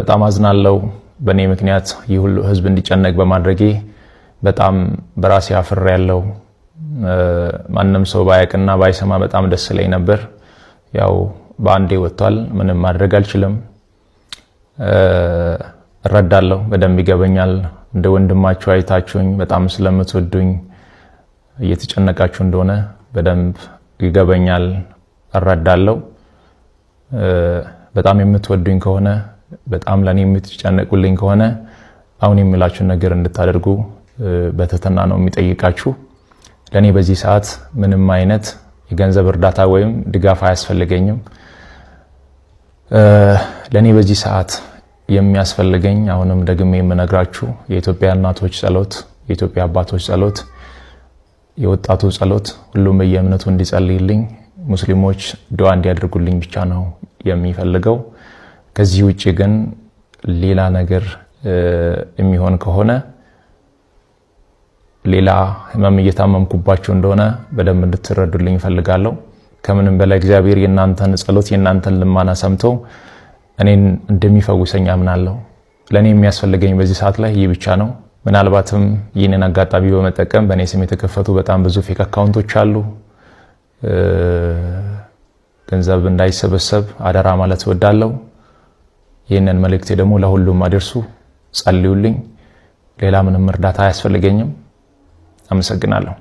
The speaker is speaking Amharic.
በጣም አዝናለሁ በኔ ምክንያት ይሁሉ ህዝብ እንዲጨነቅ በማድረጌ በጣም በራሴ አፍሬያለሁ። ማንንም ሰው ባያቅና ባይሰማ በጣም ደስ ይለኝ ነበር። ያው በአንዴ ወጥቷል፣ ምንም ማድረግ አልችልም። እረዳለሁ፣ በደንብ ይገበኛል። እንደ ወንድማችሁ አይታችሁኝ በጣም ስለምትወዱኝ እየተጨነቃችሁ እንደሆነ በደንብ ይገበኛል፣ እረዳለሁ። በጣም የምትወዱኝ ከሆነ በጣም ለኔ የምትጨነቁልኝ ከሆነ አሁን የምላችሁ ነገር እንድታደርጉ በትህትና ነው የሚጠይቃችሁ። ለኔ በዚህ ሰዓት ምንም አይነት የገንዘብ እርዳታ ወይም ድጋፍ አያስፈልገኝም። ለኔ በዚህ ሰዓት የሚያስፈልገኝ አሁንም ደግሜ የምነግራችሁ የኢትዮጵያ እናቶች ጸሎት፣ የኢትዮጵያ አባቶች ጸሎት፣ የወጣቱ ጸሎት፣ ሁሉም በየእምነቱ እንዲጸልይልኝ፣ ሙስሊሞች ዱዓ እንዲያደርጉልኝ ብቻ ነው የሚፈልገው። ከዚህ ውጪ ግን ሌላ ነገር የሚሆን ከሆነ ሌላ ህመም እየታመምኩባችሁ እንደሆነ በደንብ እንድትረዱልኝ ፈልጋለሁ። ከምንም በላይ እግዚአብሔር የናንተን ጸሎት የናንተን ልማና ሰምቶ እኔን እንደሚፈውሰኝ አምናለሁ። ለኔ የሚያስፈልገኝ በዚህ ሰዓት ላይ ይህ ብቻ ነው። ምናልባትም ይህንን አጋጣሚ በመጠቀም በእኔ ስም የተከፈቱ በጣም ብዙ ፌክ አካውንቶች አሉ። ገንዘብ እንዳይሰበሰብ አደራ ማለት እወዳለሁ። ይህንን መልእክቴ ደግሞ ለሁሉም አድርሱ፣ ጸልዩልኝ። ሌላ ምንም እርዳታ አያስፈልገኝም። አመሰግናለሁ።